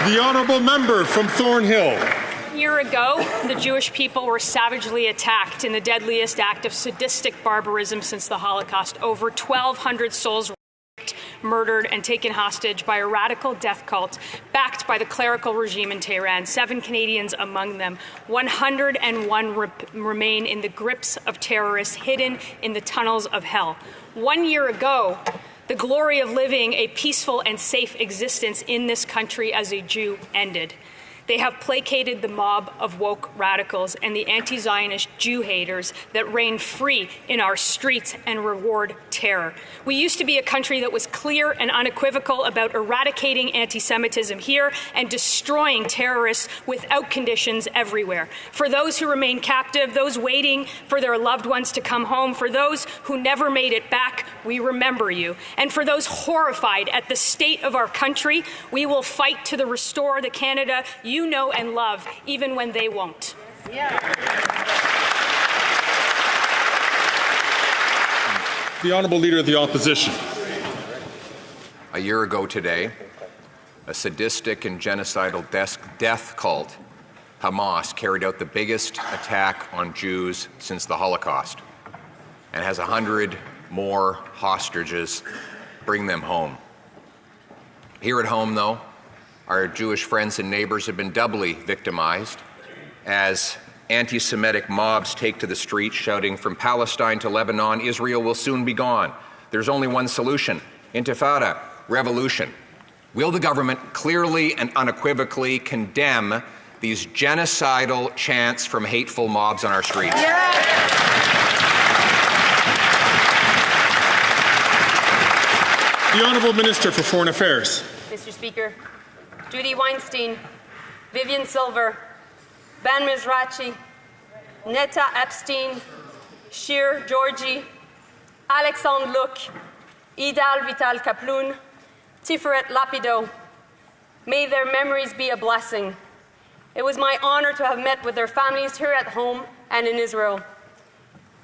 The honourable member from Thornhill. A year ago, the Jewish people were savagely attacked in the deadliest act of sadistic barbarism since the Holocaust. Over 1,200 souls were raped, murdered, and taken hostage by a radical death cult backed by the clerical regime in Tehran, 7 Canadians among them. 101 remain in the grips of terrorists, hidden in the tunnels of hell. 1 year ago, the glory of living a peaceful and safe existence in this country as a Jew ended. They have placated the mob of woke radicals and the anti-Zionist Jew haters that reign free in our streets and reward terror. We used to be a country that was clear and unequivocal about eradicating anti-Semitism here and destroying terrorists without conditions everywhere. For those who remain captive, those waiting for their loved ones to come home, for those who never made it back, we remember you. And for those horrified at the state of our country, we will fight to restore the Canada you know and love, even when they won't. The Honourable Leader of the Opposition. A year ago today, a sadistic and genocidal death cult, Hamas, carried out the biggest attack on Jews since the Holocaust and has 100 more hostages. Bring them home. Here at home, though, our Jewish friends and neighbors have been doubly victimized as anti-Semitic mobs take to the streets shouting, "From Palestine to Lebanon, Israel will soon be gone. There's only one solution: intifada, revolution." Will the government clearly and unequivocally condemn these genocidal chants from hateful mobs on our streets? The Honourable Minister for Foreign Affairs. Mr. Speaker, Judy Weinstein, Vivian Silver, Ben Mizrachi, Netta Epstein, Shir Georgi, Alexandre Luc, Idal Vital Kaploun, Tiferet Lapido. May their memories be a blessing. It was my honor to have met with their families here at home and in Israel.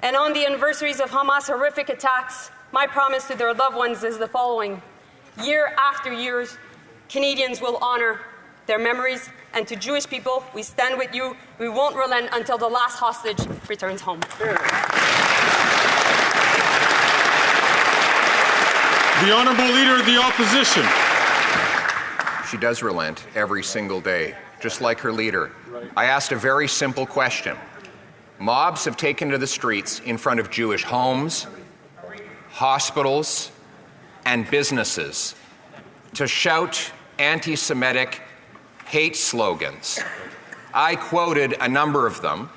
And on the anniversaries of Hamas' horrific attacks, my promise to their loved ones is the following. Year after year, Canadians will honor their memories, and to Jewish people, we stand with you. We won't relent until the last hostage returns home. The Honourable Leader of the Opposition. She does relent every single day, just like her leader. I asked a very simple question. Mobs have taken to the streets in front of Jewish homes, hospitals, and businesses to shout anti-Semitic hate slogans. I quoted a number of them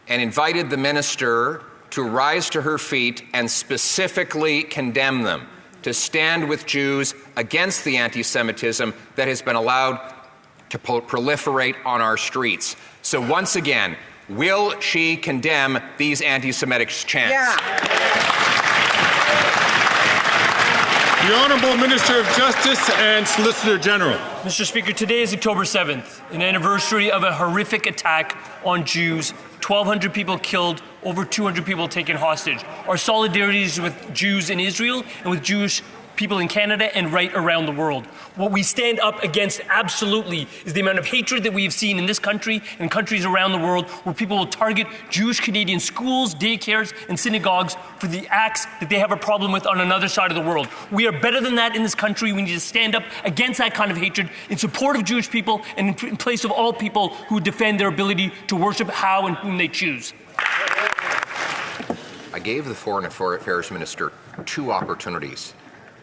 and invited the minister to rise to her feet and specifically condemn them, to stand with Jews against the anti-Semitism that has been allowed to proliferate on our streets. So once again, will she condemn these anti-Semitic chants? The Honourable Minister of Justice and Solicitor General. Mr. Speaker, today is October 7th, an anniversary of a horrific attack on Jews. 1,200 people killed, over 200 people taken hostage. Our solidarity is with Jews in Israel and with Jewish people in Canada and right around the world. What we stand up against absolutely is the amount of hatred that we have seen in this country and countries around the world, where people will target Jewish Canadian schools, daycares, and synagogues for the acts that they have a problem with on another side of the world. We are better than that in this country. We need to stand up against that kind of hatred in support of Jewish people and in place of all people who defend their ability to worship how and whom they choose. I gave the Foreign Affairs Minister 2 opportunities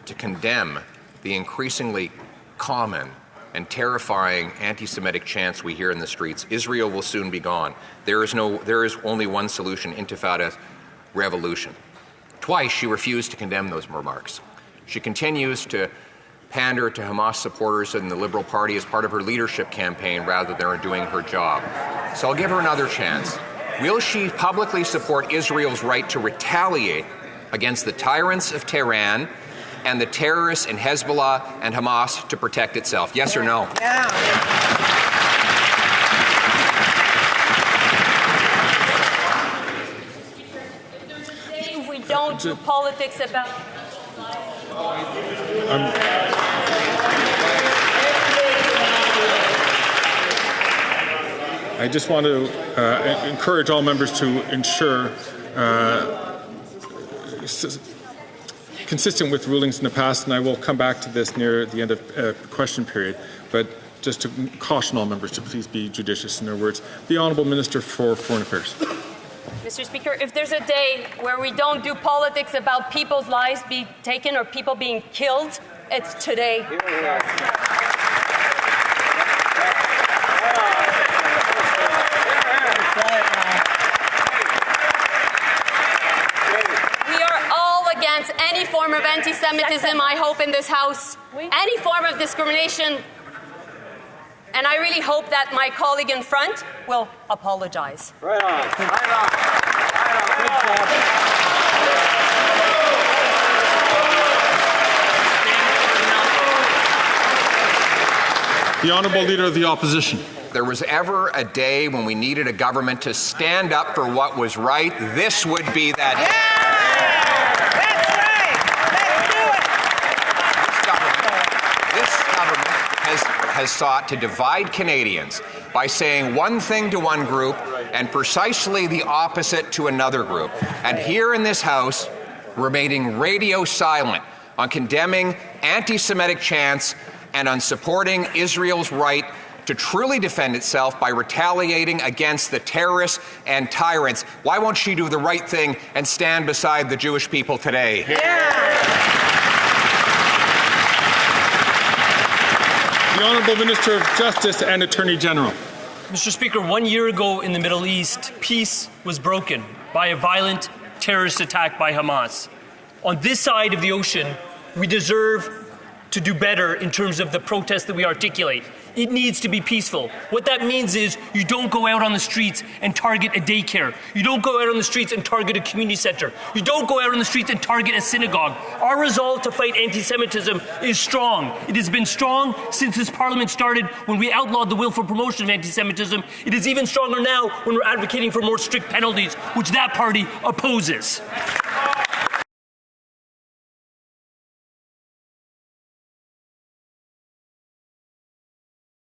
to condemn the increasingly common and terrifying anti-Semitic chants we hear in the streets. Israel will soon be gone. There is only one solution: intifada, revolution. Twice she refused to condemn those remarks. She continues to pander to Hamas supporters in the Liberal Party as part of her leadership campaign rather than doing her job. So I'll give her another chance. Will she publicly support Israel's right to retaliate against the tyrants of Tehran and the terrorists in Hezbollah and Hamas to protect itself? Yes or no? If we don't do politics about... I just want to encourage all members to ensure, consistent with rulings in the past, and I will come back to this near the end of the question period, but just to caution all members to please be judicious in their words. The Honourable Minister for Foreign Affairs. Mr. Speaker, if there's a day where we don't do politics about people's lives being taken or people being killed, it's today. We are all against any form of anti-Semitism, I hope, in this House, any form of discrimination. And I really hope that my colleague in front will apologize. Right on. Right on. The Honourable Leader of the Opposition. If there was ever a day when we needed a government to stand up for what was right, this would be that day. Has sought to divide Canadians by saying one thing to one group and precisely the opposite to another group. And here in this House, remaining radio silent on condemning anti-Semitic chants and on supporting Israel's right to truly defend itself by retaliating against the terrorists and tyrants. Why won't she do the right thing and stand beside the Jewish people today? Yeah. The Honourable Minister of Justice and Attorney General. Mr. Speaker, 1 year ago in the Middle East, peace was broken by a violent terrorist attack by Hamas. On this side of the ocean, we deserve to do better in terms of the protest that we articulate. It needs to be peaceful. What that means is you don't go out on the streets and target a daycare. You don't go out on the streets and target a community center. You don't go out on the streets and target a synagogue. Our resolve to fight anti-Semitism is strong. It has been strong since this Parliament started when we outlawed the willful promotion of anti-Semitism. It is even stronger now when we're advocating for more strict penalties, which that party opposes.